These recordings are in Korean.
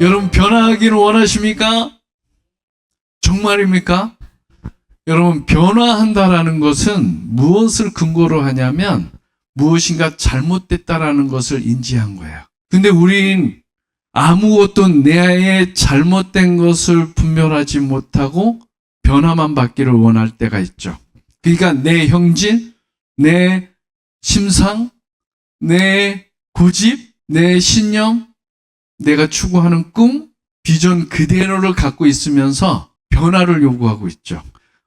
여러분, 변화하기를 원하십니까? 정말입니까? 여러분, 변화한다라는 것은 무엇을 근거로 하냐면 무엇인가 잘못됐다라는 것을 인지한 거예요. 근데 우린 아무것도 내에 잘못된 것을 분별하지 못하고 변화만 받기를 원할 때가 있죠. 그러니까 내 형질, 내 심상, 내 고집, 내 신념, 내가 추구하는 꿈, 비전 그대로를 갖고 있으면서 변화를 요구하고 있죠.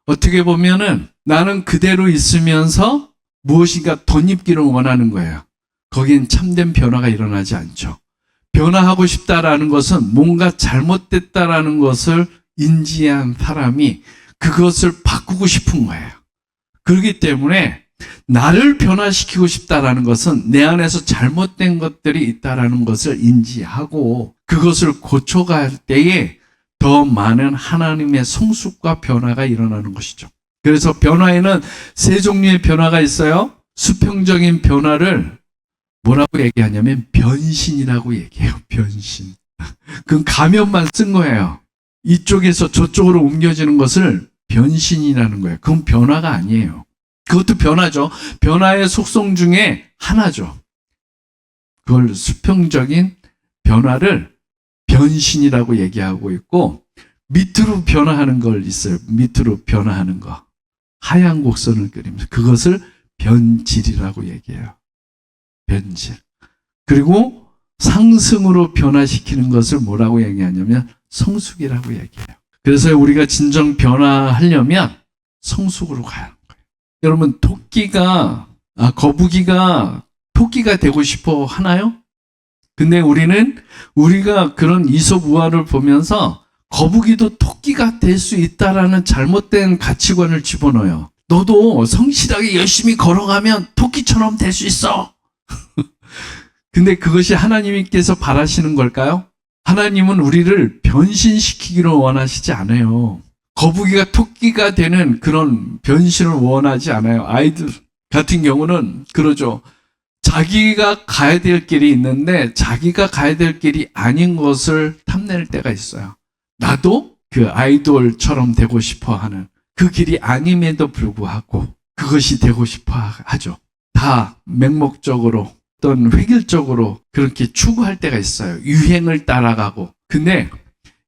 어떻게 보면은 나는 그대로 있으면서 무엇인가 덧입기를 원하는 거예요. 거긴 참된 변화가 일어나지 않죠. 변화하고 싶다라는 것은 뭔가 잘못됐다라는 것을 인지한 사람이 그것을 바꾸고 싶은 거예요. 그렇기 때문에 나를 변화시키고 싶다라는 것은 내 안에서 잘못된 것들이 있다라는 것을 인지하고 그것을 고쳐갈 때에 더 많은 하나님의 성숙과 변화가 일어나는 것이죠. 그래서 변화에는 세 종류의 변화가 있어요. 수평적인 변화를 뭐라고 얘기하냐면 변신이라고 얘기해요. 변신. 그건 가면만 쓴 거예요. 이쪽에서 저쪽으로 옮겨지는 것을 변신이라는 거예요. 그건 변화가 아니에요. 그것도 변화죠. 변화의 속성 중에 하나죠. 그걸 수평적인 변화를 변신이라고 얘기하고 있고, 밑으로 변화하는 걸 있어요. 밑으로 변화하는 거. 하얀 곡선을 그리면서 그것을 변질이라고 얘기해요. 변질. 그리고 상승으로 변화시키는 것을 뭐라고 얘기하냐면 성숙이라고 얘기해요. 그래서 우리가 진정 변화하려면 성숙으로 가야 하는 거예요. 여러분, 거북이가 토끼가 되고 싶어 하나요? 근데 우리가 그런 이솝우화를 보면서 거북이도 토끼가 될 수 있다라는 잘못된 가치관을 집어넣어요. 너도 성실하게 열심히 걸어가면 토끼처럼 될 수 있어. 근데 그것이 하나님께서 바라시는 걸까요? 하나님은 우리를 변신시키기를 원하시지 않아요. 거북이가 토끼가 되는 그런 변신을 원하지 않아요. 아이들 같은 경우는 그러죠. 자기가 가야 될 길이 있는데 자기가 가야 될 길이 아닌 것을 탐낼 때가 있어요. 나도 그 아이돌처럼 되고 싶어 하는 그 길이 아님에도 불구하고 그것이 되고 싶어 하죠. 다 맹목적으로 어떤 획일적으로 그렇게 추구할 때가 있어요. 유행을 따라가고. 근데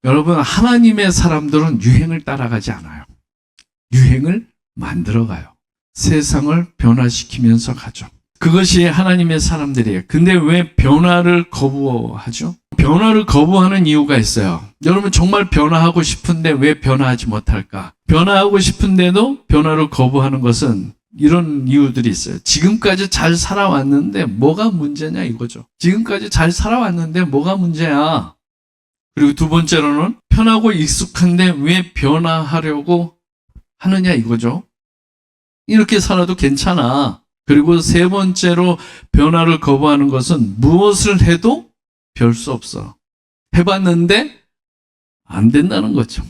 여러분, 하나님의 사람들은 유행을 따라가지 않아요. 유행을 만들어가요. 세상을 변화시키면서 가죠. 그것이 하나님의 사람들이에요. 근데 왜 변화를 거부하죠? 변화를 거부하는 이유가 있어요. 여러분, 정말 변화하고 싶은데 왜 변화하지 못할까? 변화하고 싶은데도 변화를 거부하는 것은 이런 이유들이 있어요. 지금까지 잘 살아왔는데 뭐가 문제냐 이거죠. 지금까지 잘 살아왔는데 뭐가 문제야? 그리고 두 번째로는 편하고 익숙한데 왜 변화하려고 하느냐 이거죠. 이렇게 살아도 괜찮아. 그리고 세 번째로 변화를 거부하는 것은 무엇을 해도 별 수 없어. 해봤는데 안 된다는 거죠.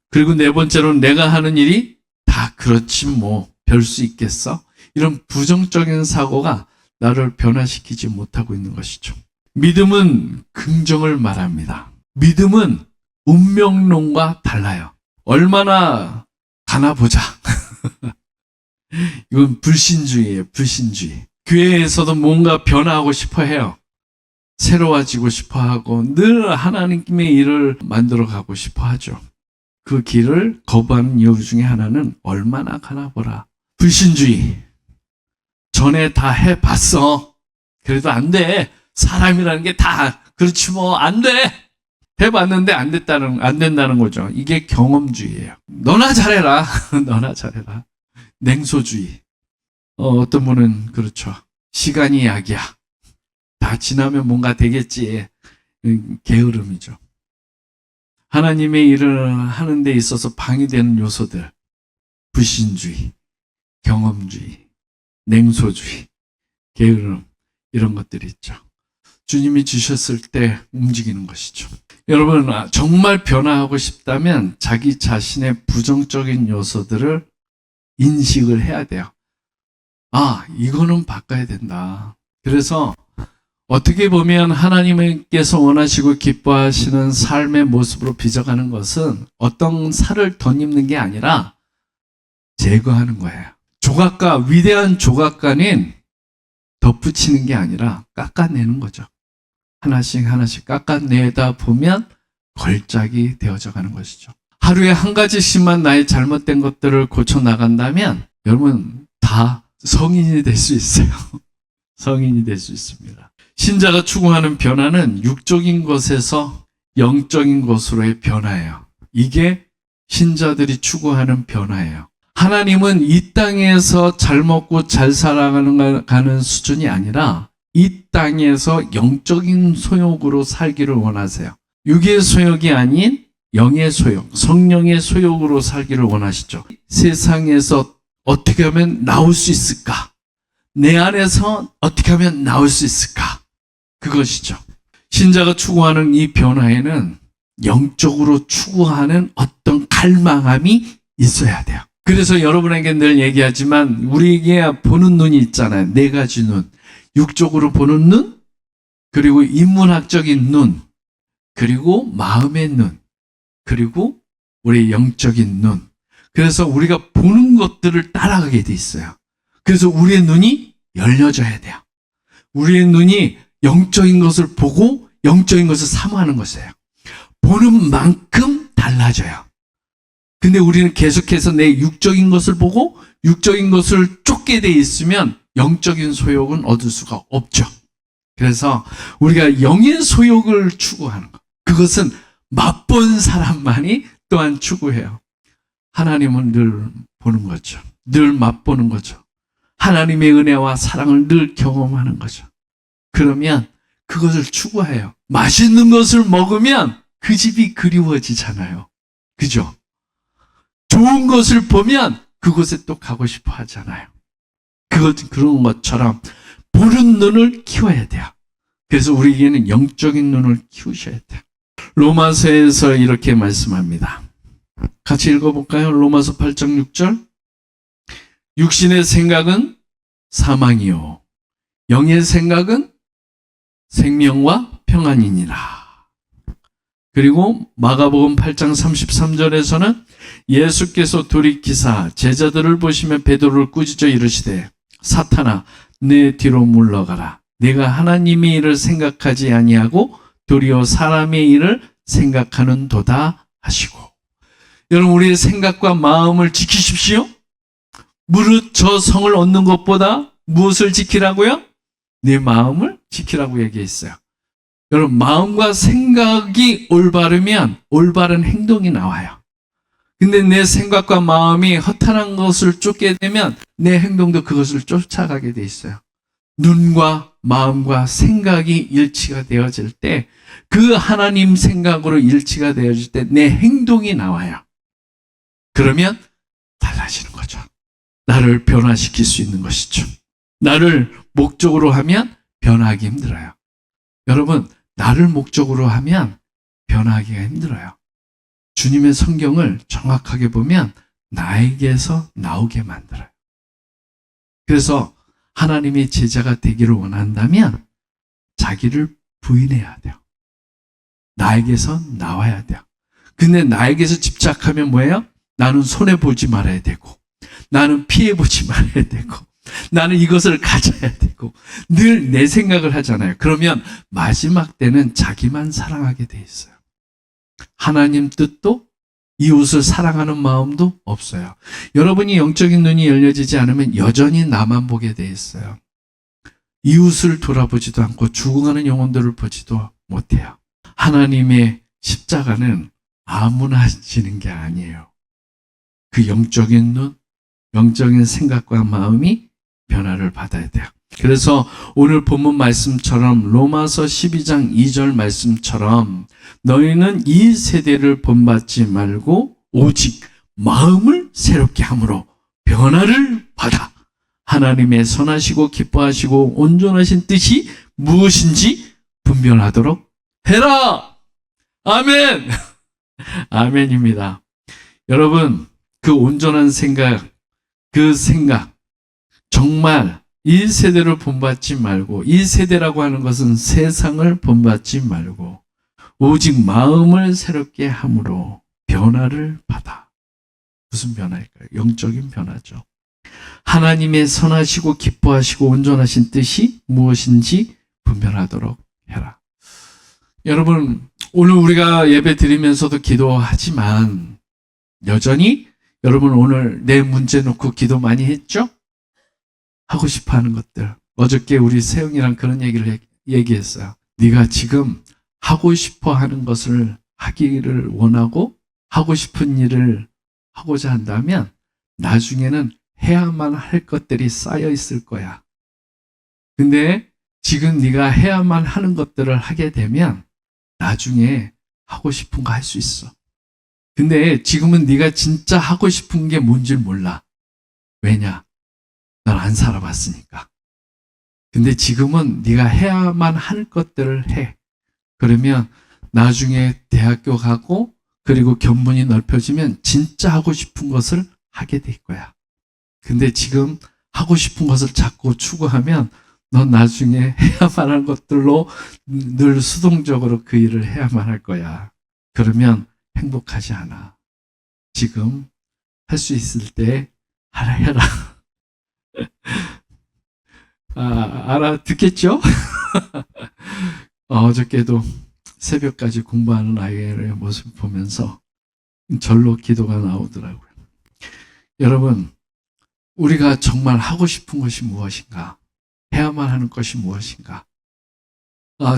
그리고 네 번째로는 내가 하는 일이 다 그렇지 뭐 별 수 있겠어? 이런 부정적인 사고가 나를 변화시키지 못하고 있는 것이죠. 믿음은 긍정을 말합니다. 믿음은 운명론과 달라요. 얼마나 가나 보자. 이건 불신주의예요. 불신주의. 교회에서도 뭔가 변화하고 싶어 해요. 새로워지고 싶어 하고 늘 하나님의 일을 만들어 가고 싶어 하죠. 그 길을 거부하는 이유 중에 하나는 얼마나 가나 보라. 불신주의. 전에 다 해봤어. 그래도 안 돼. 사람이라는 게 다 그렇지 뭐 안 돼. 해봤는데 안 된다는 거죠. 이게 경험주의예요. 너나 잘해라. 너나 잘해라. 냉소주의. 어떤 분은 그렇죠. 시간이 약이야. 다 지나면 뭔가 되겠지. 게으름이죠. 하나님의 일을 하는 데 있어서 방해되는 요소들. 불신주의, 경험주의, 냉소주의, 게으름 이런 것들이 있죠. 주님이 주셨을 때 움직이는 것이죠. 여러분, 정말 변화하고 싶다면 자기 자신의 부정적인 요소들을 인식을 해야 돼요. 이거는 바꿔야 된다. 그래서 어떻게 보면 하나님께서 원하시고 기뻐하시는 삶의 모습으로 빚어가는 것은 어떤 살을 덧입는 게 아니라 제거하는 거예요. 위대한 조각가는 덧붙이는 게 아니라 깎아내는 거죠. 하나씩 하나씩 깎아내다 보면 걸작이 되어져 가는 것이죠. 하루에 한 가지씩만 나의 잘못된 것들을 고쳐나간다면 여러분 다 성인이 될 수 있어요. 성인이 될 수 있습니다. 신자가 추구하는 변화는 육적인 것에서 영적인 것으로의 변화예요. 이게 신자들이 추구하는 변화예요. 하나님은 이 땅에서 잘 먹고 잘 살아가는 수준이 아니라 이 땅에서 영적인 소욕으로 살기를 원하세요. 육의 소욕이 아닌 영의 소욕, 성령의 소욕으로 살기를 원하시죠. 세상에서 어떻게 하면 나올 수 있을까? 내 안에서 어떻게 하면 나올 수 있을까? 그것이죠. 신자가 추구하는 이 변화에는 영적으로 추구하는 어떤 갈망함이 있어야 돼요. 그래서 여러분에게 늘 얘기하지만 우리에게 보는 눈이 있잖아요. 네 가지 눈. 육적으로 보는 눈, 그리고 인문학적인 눈, 그리고 마음의 눈, 그리고 우리 영적인 눈. 그래서 우리가 보는 것들을 따라가게 돼 있어요. 그래서 우리의 눈이 열려져야 돼요. 우리의 눈이 영적인 것을 보고 영적인 것을 사모하는 것이에요. 보는 만큼 달라져요. 근데 우리는 계속해서 내 육적인 것을 보고 육적인 것을 쫓게 돼 있으면 영적인 소욕은 얻을 수가 없죠. 그래서 우리가 영의 소욕을 추구하는 것. 그것은 맛본 사람만이 또한 추구해요. 하나님은 늘 보는 거죠. 늘 맛보는 거죠. 하나님의 은혜와 사랑을 늘 경험하는 거죠. 그러면 그것을 추구해요. 맛있는 것을 먹으면 그 집이 그리워지잖아요. 그죠? 좋은 것을 보면 그곳에 또 가고 싶어 하잖아요. 그런 것처럼 보는 눈을 키워야 돼요. 그래서 우리에게는 영적인 눈을 키우셔야 돼요. 로마서에서 이렇게 말씀합니다. 같이 읽어볼까요? 로마서 8장 6절. 육신의 생각은 사망이요 영의 생각은 생명과 평안이니라. 그리고 마가복음 8장 33절에서는 예수께서 돌이키사 제자들을 보시며 베드로를 꾸짖어 이르시되 사탄아 내 뒤로 물러가라. 내가 하나님의 일을 생각하지 아니하고 도리어 사람의 일을 생각하는도다 하시고. 여러분, 우리의 생각과 마음을 지키십시오. 무릇 저 성을 얻는 것보다 무엇을 지키라고요? 내 마음을 지키라고 얘기했어요. 여러분, 마음과 생각이 올바르면 올바른 행동이 나와요. 근데 내 생각과 마음이 허탄한 것을 쫓게 되면 내 행동도 그것을 쫓아가게 돼 있어요. 눈과 마음과 생각이 일치가 되어질 때, 그 하나님 생각으로 일치가 되어질 때 내 행동이 나와요. 그러면 달라지는 거죠. 나를 변화시킬 수 있는 것이죠. 나를 목적으로 하면 변화하기 힘들어요. 여러분, 나를 목적으로 하면 변화하기가 힘들어요. 주님의 성경을 정확하게 보면 나에게서 나오게 만들어요. 그래서 하나님의 제자가 되기를 원한다면 자기를 부인해야 돼요. 나에게서 나와야 돼요. 근데 나에게서 집착하면 뭐예요? 나는 손해보지 말아야 되고, 나는 피해보지 말아야 되고, 나는 이것을 가져야 되고, 늘 내 생각을 하잖아요. 그러면 마지막 때는 자기만 사랑하게 돼 있어요. 하나님 뜻도 이웃을 사랑하는 마음도 없어요. 여러분이 영적인 눈이 열려지지 않으면 여전히 나만 보게 돼 있어요. 이웃을 돌아보지도 않고 죽어가는 영혼들을 보지도 못해요. 하나님의 십자가는 아무나 지는 게 아니에요. 그 영적인 눈, 영적인 생각과 마음이 변화를 받아야 돼요. 그래서 오늘 본문 말씀처럼 로마서 12장 2절 말씀처럼 너희는 이 세대를 본받지 말고 오직 마음을 새롭게 함으로 변화를 받아 하나님의 선하시고 기뻐하시고 온전하신 뜻이 무엇인지 분별하도록 해라. 아멘. 아멘입니다. 여러분, 그 온전한 생각, 그 생각, 정말 이 세대를 본받지 말고, 이 세대라고 하는 것은 세상을 본받지 말고 오직 마음을 새롭게 함으로 변화를 받아. 무슨 변화일까요? 영적인 변화죠. 하나님의 선하시고 기뻐하시고 온전하신 뜻이 무엇인지 분별하도록 해라. 여러분, 오늘 우리가 예배 드리면서도 기도하지만 여전히 여러분 오늘 내 문제 놓고 기도 많이 했죠? 하고 싶어 하는 것들. 어저께 우리 세영이랑 그런 얘기를 얘기했어요. 네가 지금 하고 싶어 하는 것을 하기를 원하고 하고 싶은 일을 하고자 한다면 나중에는 해야만 할 것들이 쌓여 있을 거야. 근데 지금 네가 해야만 하는 것들을 하게 되면 나중에 하고 싶은 거 할 수 있어. 근데 지금은 네가 진짜 하고 싶은 게 뭔지 몰라. 왜냐? 넌 안 살아봤으니까. 근데 지금은 네가 해야만 할 것들을 해. 그러면 나중에 대학교 가고 그리고 견문이 넓혀지면 진짜 하고 싶은 것을 하게 될 거야. 근데 지금 하고 싶은 것을 자꾸 추구하면 넌 나중에 해야만 할 것들로 늘 수동적으로 그 일을 해야만 할 거야. 그러면 행복하지 않아. 지금 할 수 있을 때 하라 해라. 알아듣겠죠? 어저께도 새벽까지 공부하는 아이의 모습 보면서 절로 기도가 나오더라고요. 여러분, 우리가 정말 하고 싶은 것이 무엇인가? 해야만 하는 것이 무엇인가?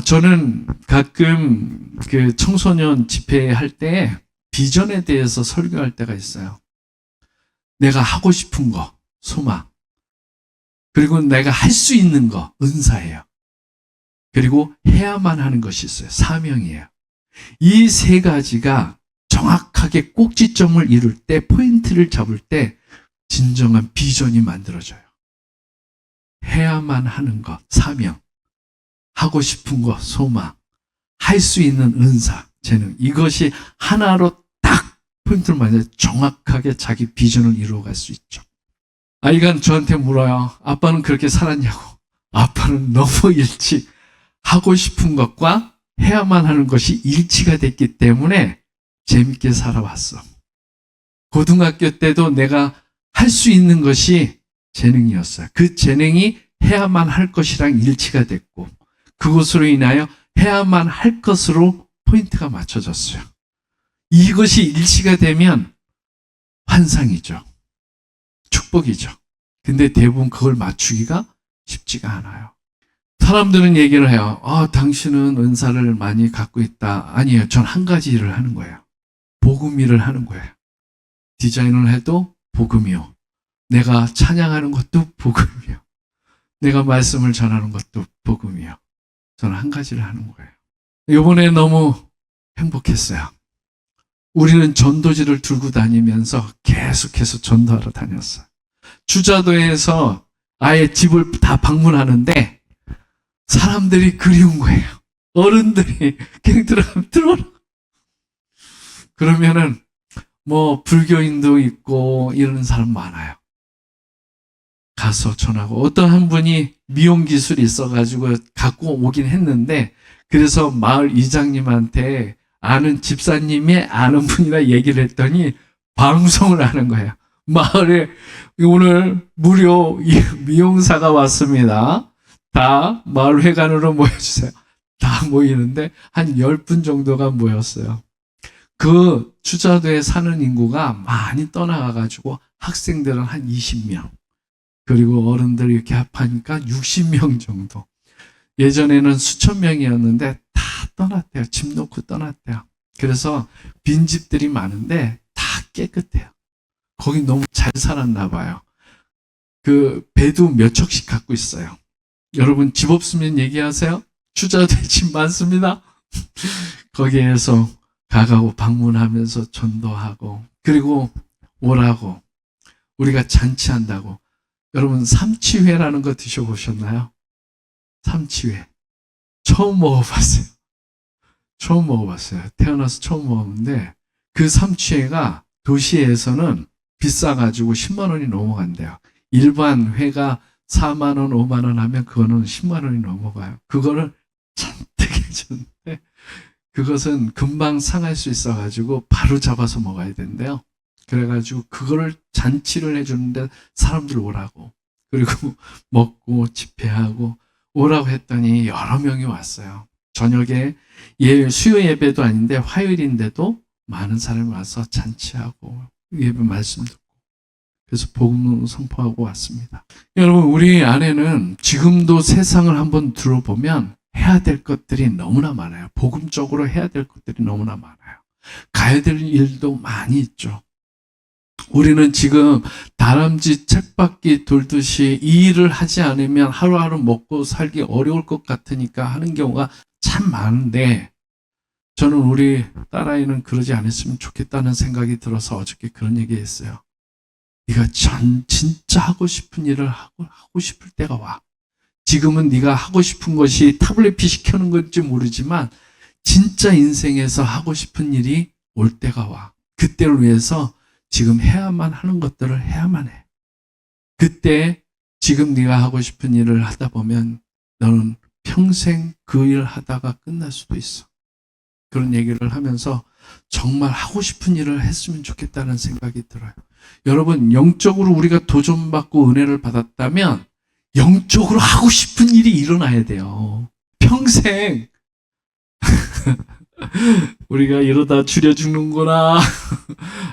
저는 가끔 그 청소년 집회할 때 비전에 대해서 설교할 때가 있어요. 내가 하고 싶은 거, 소망. 그리고 내가 할 수 있는 거, 은사예요. 그리고 해야만 하는 것이 있어요. 사명이에요. 이 세 가지가 정확하게 꼭지점을 이룰 때, 포인트를 잡을 때 진정한 비전이 만들어져요. 해야만 하는 것, 사명. 하고 싶은 것, 소망. 할 수 있는 은사, 재능. 이것이 하나로 딱 포인트를 맞아야 정확하게 자기 비전을 이루어갈 수 있죠. 아이가 저한테 물어요. 아빠는 그렇게 살았냐고. 아빠는 너무 일찍 하고 싶은 것과 해야만 하는 것이 일치가 됐기 때문에 재밌게 살아왔어. 고등학교 때도 내가 할 수 있는 것이 재능이었어요. 그 재능이 해야만 할 것이랑 일치가 됐고 그것으로 인하여 해야만 할 것으로 포인트가 맞춰졌어요. 이것이 일치가 되면 환상이죠. 축복이죠. 근데 대부분 그걸 맞추기가 쉽지가 않아요. 사람들은 얘기를 해요. 당신은 은사를 많이 갖고 있다. 아니에요. 전 한 가지 일을 하는 거예요. 복음 일을 하는 거예요. 디자인을 해도 복음이요. 내가 찬양하는 것도 복음이요. 내가 말씀을 전하는 것도 복음이요. 저는 한 가지를 하는 거예요. 이번에 너무 행복했어요. 우리는 전도지를 들고 다니면서 계속해서 전도하러 다녔어요. 주자도에서 아예 집을 다 방문하는데 사람들이 그리운 거예요. 어른들이 그냥 들어오라. 그러면은 뭐 불교인도 있고 이런 사람 많아요. 가서 전하고 어떤 한 분이 미용 기술이 있어가지고 갖고 오긴 했는데 그래서 마을 이장님한테 아는 집사님의 아는 분이라 얘기를 했더니 방송을 하는 거예요. 마을에 오늘 무료 미용사가 왔습니다. 다 마을 회관으로 모여주세요. 다 모이는데 한 10분 정도가 모였어요. 그 추자도에 사는 인구가 많이 떠나가가지고 학생들은 한 20명. 그리고 어른들 이렇게 합하니까 60명 정도. 예전에는 수천 명이었는데 다 떠났대요. 집 놓고 떠났대요. 그래서 빈집들이 많은데 다 깨끗해요. 거기 너무 잘 살았나 봐요. 그 배도 몇 척씩 갖고 있어요. 여러분 집 없으면 얘기하세요. 추자도에 집 많습니다. 거기에서 가가고 방문하면서 전도하고 그리고 오라고 우리가 잔치한다고. 여러분 삼치회라는 거 드셔보셨나요? 삼치회. 처음 먹어봤어요. 처음 먹어봤어요. 태어나서 처음 먹었는데 그 삼치회가 도시에서는 비싸가지고 10만 원이 넘어간대요. 일반 회가 4만 원, 5만 원 하면 그거는 10만 원이 넘어가요. 그거를 잔뜩 해줬는데 그것은 금방 상할 수 있어가지고 바로 잡아서 먹어야 된대요. 그래가지고 그거를 잔치를 해주는데 사람들 오라고. 그리고 먹고 집회하고 오라고 했더니 여러 명이 왔어요. 저녁에 수요 예배도 아닌데 화요일인데도 많은 사람이 와서 잔치하고 예배 말씀 듣고 그래서 복음 선포하고 왔습니다. 여러분, 우리 안에는 지금도 세상을 한번 들어보면 해야 될 것들이 너무나 많아요. 복음적으로 해야 될 것들이 너무나 많아요. 가야 될 일도 많이 있죠. 우리는 지금 다람쥐 쳇바퀴 돌듯이 이 일을 하지 않으면 하루하루 먹고 살기 어려울 것 같으니까 하는 경우가 참 많은데 저는 우리 딸아이는 그러지 않았으면 좋겠다는 생각이 들어서 어저께 그런 얘기 했어요. 네가 진짜 하고 싶은 일을 하고 싶을 때가 와. 지금은 네가 하고 싶은 것이 타블렛 PC 켜는 건지 모르지만 진짜 인생에서 하고 싶은 일이 올 때가 와. 그때를 위해서 지금 해야만 하는 것들을 해야만 해. 그때 지금 네가 하고 싶은 일을 하다 보면 너는 평생 그 일 하다가 끝날 수도 있어. 그런 얘기를 하면서 정말 하고 싶은 일을 했으면 좋겠다는 생각이 들어요. 여러분, 영적으로 우리가 도전받고 은혜를 받았다면 영적으로 하고 싶은 일이 일어나야 돼요. 평생 우리가 이러다 줄여 죽는구나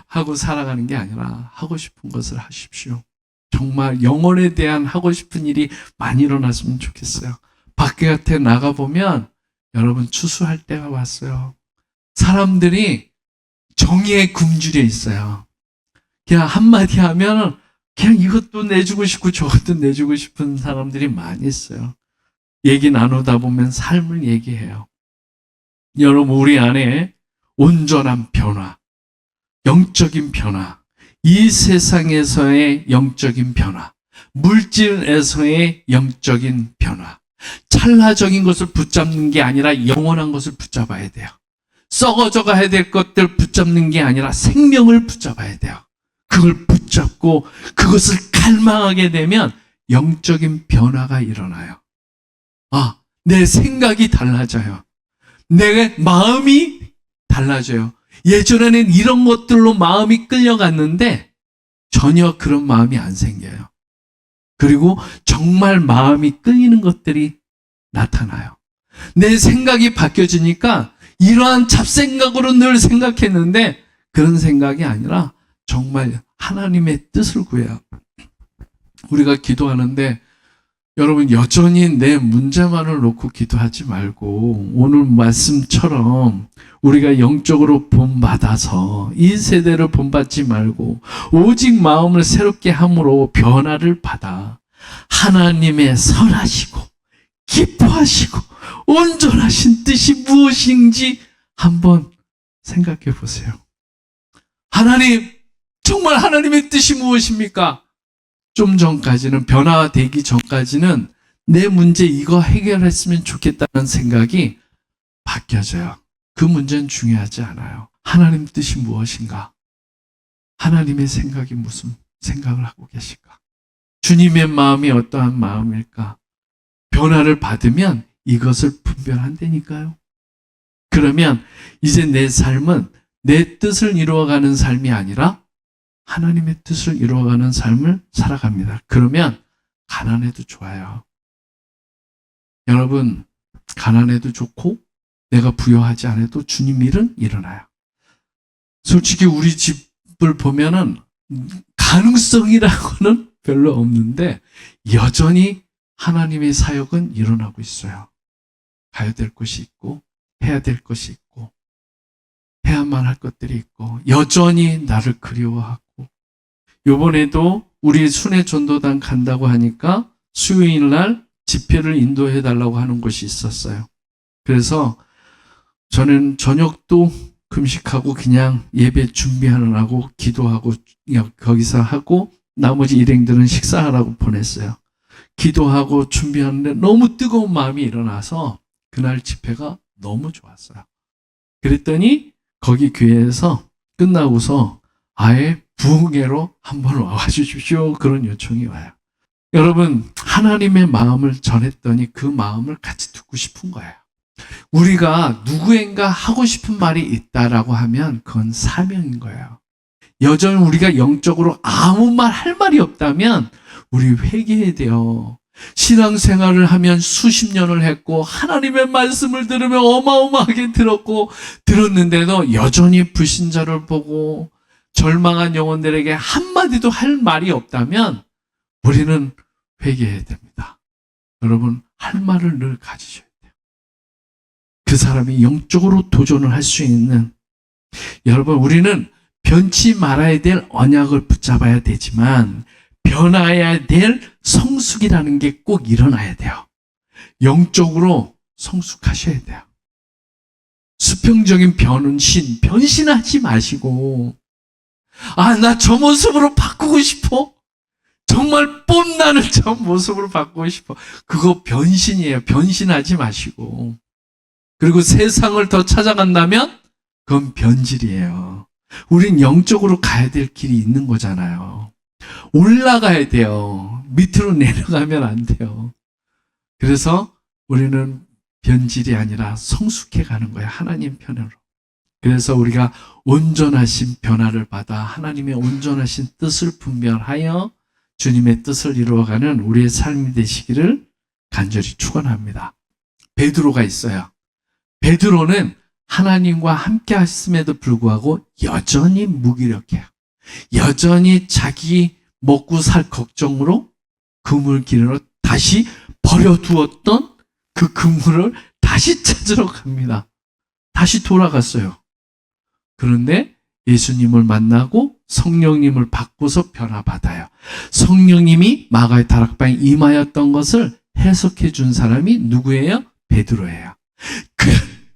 하고 살아가는 게 아니라 하고 싶은 것을 하십시오. 정말 영혼에 대한 하고 싶은 일이 많이 일어났으면 좋겠어요. 바깥에 나가보면 여러분 추수할 때가 왔어요. 사람들이 정의에 굶주려 있어요. 그냥 한마디 하면 그냥 이것도 내주고 싶고 저것도 내주고 싶은 사람들이 많이 있어요. 얘기 나누다 보면 삶을 얘기해요. 여러분, 우리 안에 온전한 변화, 영적인 변화, 이 세상에서의 영적인 변화, 물질에서의 영적인 변화, 찰나적인 것을 붙잡는 게 아니라 영원한 것을 붙잡아야 돼요. 썩어져 가야 될 것들 붙잡는 게 아니라 생명을 붙잡아야 돼요. 그걸 붙잡고 그것을 갈망하게 되면 영적인 변화가 일어나요. 내 생각이 달라져요. 내 마음이 달라져요. 예전에는 이런 것들로 마음이 끌려갔는데 전혀 그런 마음이 안 생겨요. 그리고 정말 마음이 끌리는 것들이 나타나요. 내 생각이 바뀌어지니까 이러한 잡생각으로 늘 생각했는데 그런 생각이 아니라 정말 하나님의 뜻을 구해요. 우리가 기도하는데 여러분, 여전히 내 문제만을 놓고 기도하지 말고 오늘 말씀처럼 우리가 영적으로 본받아서 이 세대를 본받지 말고 오직 마음을 새롭게 함으로 변화를 받아 하나님의 선하시고 기뻐하시고 온전하신 뜻이 무엇인지 한번 생각해 보세요. 하나님, 정말 하나님의 뜻이 무엇입니까? 좀 전까지는, 변화되기 전까지는 내 문제 이거 해결했으면 좋겠다는 생각이 바뀌어져요. 그 문제는 중요하지 않아요. 하나님 뜻이 무엇인가? 하나님의 생각이 무슨 생각을 하고 계실까? 주님의 마음이 어떠한 마음일까? 변화를 받으면 이것을 분별한다니까요. 그러면 이제 내 삶은 내 뜻을 이루어가는 삶이 아니라 하나님의 뜻을 이루어가는 삶을 살아갑니다. 그러면 가난해도 좋아요. 여러분, 가난해도 좋고 내가 부여하지 않아도 주님 일은 일어나요. 솔직히 우리 집을 보면은 가능성이라고는 별로 없는데 여전히 하나님의 사역은 일어나고 있어요. 가야 될 곳이 있고 해야 될 것이 있고 해야만 할 것들이 있고 여전히 나를 그리워하고, 요번에도 우리 순회 전도단 간다고 하니까 수요일 날 집회를 인도해 달라고 하는 곳이 있었어요. 그래서 저는 저녁도 금식하고 그냥 예배 준비하느라고 기도하고 거기서 하고 나머지 일행들은 식사하라고 보냈어요. 기도하고 준비하는데 너무 뜨거운 마음이 일어나서 그날 집회가 너무 좋았어요. 그랬더니 거기 교회에서 끝나고서 아예 부흥회로 한번 와주십시오. 그런 요청이 와요. 여러분, 하나님의 마음을 전했더니 그 마음을 같이 듣고 싶은 거예요. 우리가 누구인가 하고 싶은 말이 있다라고 하면 그건 사명인 거예요. 여전히 우리가 영적으로 아무 말 할 말이 없다면 우리 회개해야 돼요. 신앙생활을 하면 수십 년을 했고 하나님의 말씀을 들으면 어마어마하게 들었는데도 여전히 불신자를 보고 절망한 영혼들에게 한마디도 할 말이 없다면 우리는 회개해야 됩니다. 여러분, 할 말을 늘 가지셔야 돼요. 그 사람이 영적으로 도전을 할 수 있는, 여러분, 우리는 변치 말아야 될 언약을 붙잡아야 되지만 변화해야 될 성숙이라는 게 꼭 일어나야 돼요. 영적으로 성숙하셔야 돼요. 수평적인 변신하지 마시고, 나 저 모습으로 바꾸고 싶어. 정말 뽐나는 저 모습으로 바꾸고 싶어. 그거 변신이에요. 변신하지 마시고. 그리고 세상을 더 찾아간다면 그건 변질이에요. 우린 영적으로 가야 될 길이 있는 거잖아요. 올라가야 돼요. 밑으로 내려가면 안 돼요. 그래서 우리는 변질이 아니라 성숙해 가는 거예요. 하나님 편으로. 그래서 우리가 온전하신 변화를 받아 하나님의 온전하신 뜻을 분별하여 주님의 뜻을 이루어가는 우리의 삶이 되시기를 간절히 축원합니다. 베드로가 있어요. 베드로는 하나님과 함께 하심에도 불구하고 여전히 무기력해요. 여전히 자기 먹고 살 걱정으로 그물 길으로 다시 버려두었던 그 그물을 다시 찾으러 갑니다. 다시 돌아갔어요. 그런데 예수님을 만나고 성령님을 받고서 변화받아요. 성령님이 마가의 다락방에 임하였던 것을 해석해 준 사람이 누구예요? 베드로예요.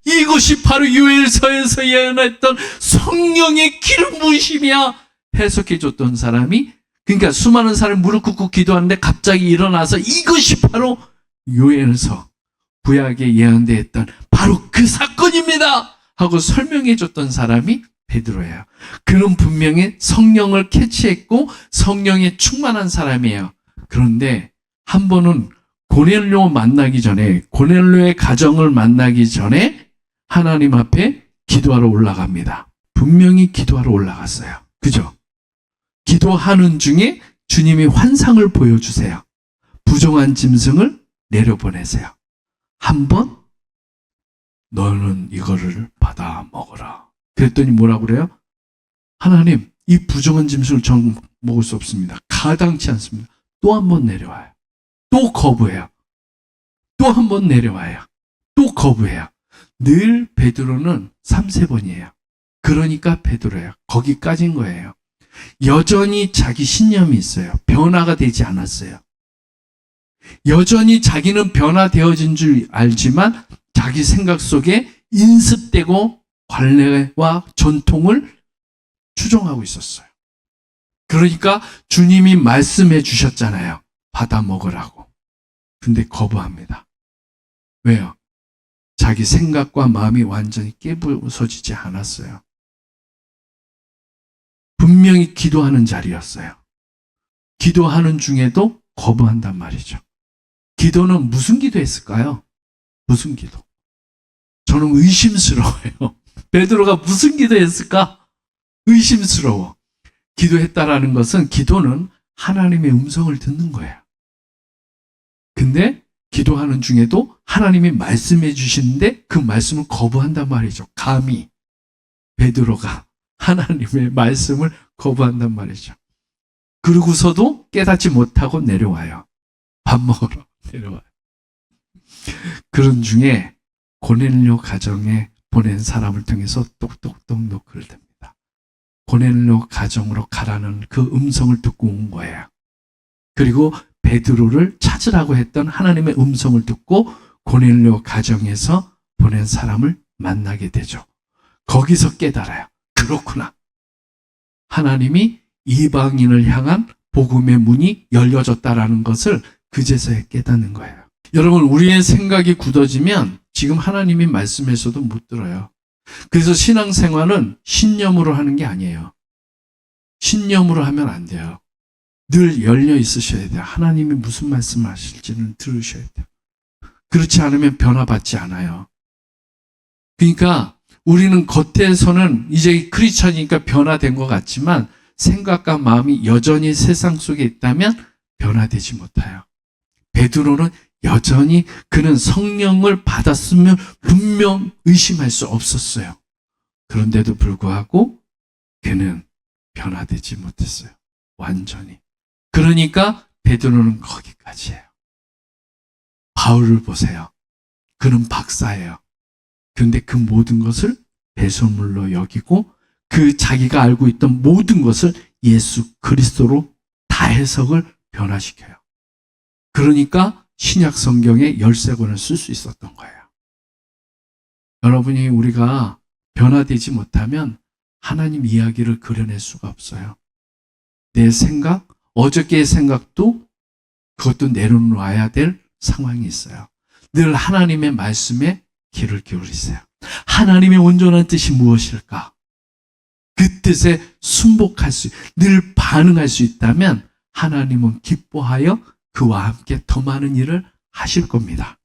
이것이 바로 요엘서에서 예언했던 성령의 기름 부으심이야. 해석해 줬던 사람이, 그러니까 수많은 사람이 무릎 꿇고 기도하는데 갑자기 일어나서 이것이 바로 요엘서 구약에 예언되어 있던 바로 그 사건입니다 하고 설명해 줬던 사람이 베드로예요. 그는 분명히 성령을 캐치했고 성령에 충만한 사람이에요. 그런데 한 번은 고넬료의 가정을 만나기 전에 하나님 앞에 기도하러 올라갑니다. 분명히 기도하러 올라갔어요. 그죠? 기도하는 중에 주님이 환상을 보여주세요. 부정한 짐승을 내려보내세요. 한번 너는 이거를 받아 먹어라. 그랬더니 뭐라고 그래요? 하나님, 이 부정한 짐승을 전 먹을 수 없습니다. 가당치 않습니다. 또 한 번 내려와요. 또 거부해요. 또 한 번 내려와요. 또 거부해요. 늘 베드로는 3-4번이에요. 그러니까 베드로예요. 거기까지인 거예요. 여전히 자기 신념이 있어요. 변화가 되지 않았어요. 여전히 자기는 변화되어진 줄 알지만 자기 생각 속에 인습되고 관례와 전통을 추종하고 있었어요. 그러니까 주님이 말씀해 주셨잖아요. 받아 먹으라고. 근데 거부합니다. 왜요? 자기 생각과 마음이 완전히 깨부서지지 않았어요. 분명히 기도하는 자리였어요. 기도하는 중에도 거부한단 말이죠. 기도는 무슨 기도했을까요? 무슨 기도? 저는 의심스러워요. 베드로가 무슨 기도했을까? 의심스러워. 기도했다라는 것은, 기도는 하나님의 음성을 듣는 거예요. 근데 기도하는 중에도 하나님이 말씀해 주시는데 그 말씀을 거부한단 말이죠. 감히 베드로가 하나님의 말씀을 거부한단 말이죠. 그러고서도 깨닫지 못하고 내려와요. 밥 먹으러 내려와요. 그런 중에 고넬료 가정에 보낸 사람을 통해서 똑똑똑 노크를 댑니다. 고넬료 가정으로 가라는 그 음성을 듣고 온 거예요. 그리고 베드로를 찾으라고 했던 하나님의 음성을 듣고 고넬료 가정에서 보낸 사람을 만나게 되죠. 거기서 깨달아요. 그렇구나. 하나님이 이방인을 향한 복음의 문이 열려졌다라는 것을 그제서야 깨닫는 거예요. 여러분, 우리의 생각이 굳어지면 지금 하나님이 말씀해서도 못 들어요. 그래서 신앙생활은 신념으로 하는 게 아니에요. 신념으로 하면 안 돼요. 늘 열려 있으셔야 돼요. 하나님이 무슨 말씀을 하실지는 들으셔야 돼요. 그렇지 않으면 변화받지 않아요. 그러니까 우리는 겉에서는 이제 크리스천이니까 변화된 것 같지만 생각과 마음이 여전히 세상 속에 있다면 변화되지 못해요. 베드로는 여전히 그는 성령을 받았으면 분명 의심할 수 없었어요. 그런데도 불구하고 그는 변화되지 못했어요. 완전히. 그러니까 베드로는 거기까지예요. 바울을 보세요. 그는 박사예요. 그런데 그 모든 것을 배설물로 여기고 그 자기가 알고 있던 모든 것을 예수 그리스도로 다 해석을 변화시켜요. 그러니까 신약 성경의 13권을 쓸 수 있었던 거예요. 여러분이 우리가 변화되지 못하면 하나님 이야기를 그려낼 수가 없어요. 내 생각, 어저께의 생각도 그것도 내려놓아야 될 상황이 있어요. 늘 하나님의 말씀에 귀를 기울이세요. 하나님의 온전한 뜻이 무엇일까? 그 뜻에 순복할 수, 늘 반응할 수 있다면 하나님은 기뻐하여 그와 함께 더 많은 일을 하실 겁니다.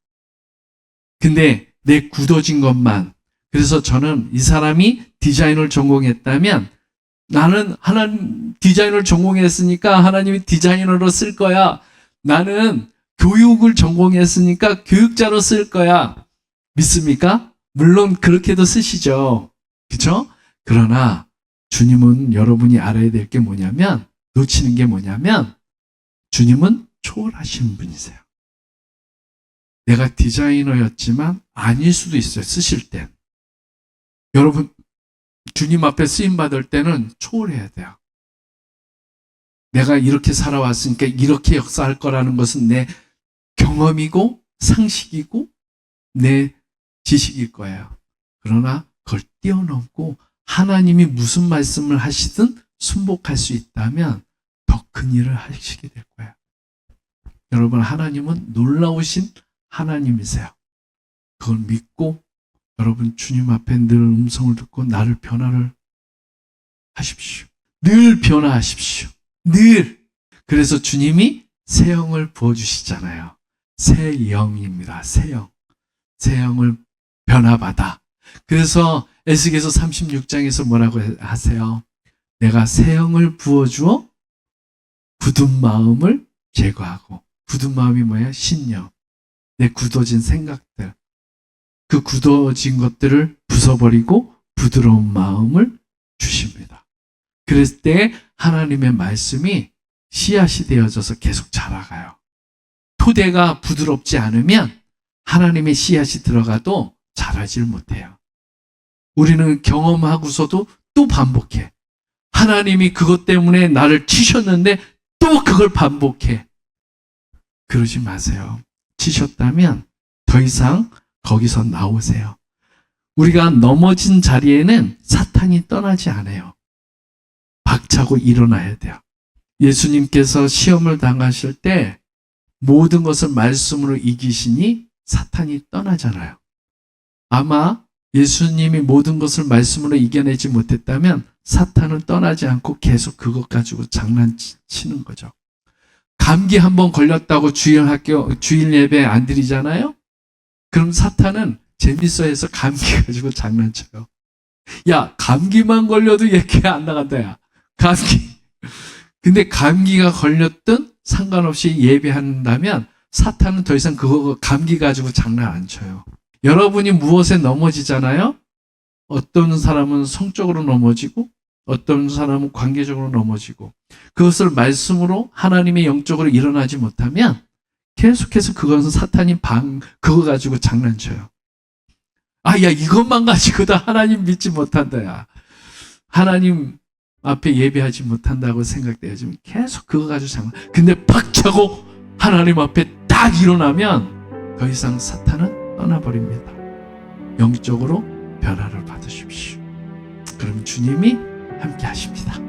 근데 내 굳어진 것만, 그래서 저는 이 사람이 디자인을 전공했다면 나는 하나님 디자인을 전공했으니까 하나님이 디자이너로 쓸 거야. 나는 교육을 전공했으니까 교육자로 쓸 거야. 믿습니까? 물론 그렇게도 쓰시죠. 그렇죠? 그러나 주님은 여러분이 알아야 될 게 뭐냐면, 놓치는 게 뭐냐면 주님은 초월하신 분이세요. 내가 디자이너였지만 아닐 수도 있어요. 쓰실 땐. 여러분 주님 앞에 쓰임받을 때는 초월해야 돼요. 내가 이렇게 살아왔으니까 이렇게 역사할 거라는 것은 내 경험이고 상식이고 내 지식일 거예요. 그러나 그걸 뛰어넘고 하나님이 무슨 말씀을 하시든 순복할 수 있다면 더 큰 일을 하시게 될 거예요. 여러분, 하나님은 놀라우신 하나님이세요. 그걸 믿고 여러분 주님 앞에 늘 음성을 듣고 나를 변화를 하십시오. 늘 변화하십시오. 늘. 그래서 주님이 새 영을 부어주시잖아요. 새 영입니다. 새 영. 새 영을 변화받아. 그래서 에스겔서 36장에서 뭐라고 하세요? 내가 새 영을 부어주어 굳은 마음을 제거하고. 굳은 마음이 뭐예요? 신령. 내 굳어진 생각들. 그 굳어진 것들을 부숴버리고 부드러운 마음을 주십니다. 그랬을 때 하나님의 말씀이 씨앗이 되어져서 계속 자라가요. 토대가 부드럽지 않으면 하나님의 씨앗이 들어가도 자라질 못해요. 우리는 경험하고서도 또 반복해. 하나님이 그것 때문에 나를 치셨는데 또 그걸 반복해. 그러지 마세요. 치셨다면 더 이상 거기서 나오세요. 우리가 넘어진 자리에는 사탄이 떠나지 않아요. 박차고 일어나야 돼요. 예수님께서 시험을 당하실 때 모든 것을 말씀으로 이기시니 사탄이 떠나잖아요. 아마 예수님이 모든 것을 말씀으로 이겨내지 못했다면 사탄은 떠나지 않고 계속 그것 가지고 장난치는 거죠. 감기 한번 걸렸다고 주일 예배 안 드리잖아요? 그럼 사탄은 재밌어해서 감기 가지고 장난쳐요. 야, 감기만 걸려도 얘기 안 나간다, 야. 감기. 근데 감기가 걸렸든 상관없이 예배한다면 사탄은 더 이상 그거 감기 가지고 장난 안 쳐요. 여러분이 무엇에 넘어지잖아요? 어떤 사람은 성적으로 넘어지고 어떤 사람은 관계적으로 넘어지고 그것을 말씀으로 하나님의 영적으로 일어나지 못하면 계속해서 그것은 사탄이 그거 가지고 장난쳐요. 아, 야, 이것만 가지고도 하나님 믿지 못한다, 야. 하나님 앞에 예배하지 못한다고 생각돼야지. 계속 그거 가지고 장난. 근데 팍 차고 하나님 앞에 딱 일어나면 더 이상 사탄은 떠나버립니다. 영적으로 변화를 받으십시오. 그럼 주님이 함께 하십니다.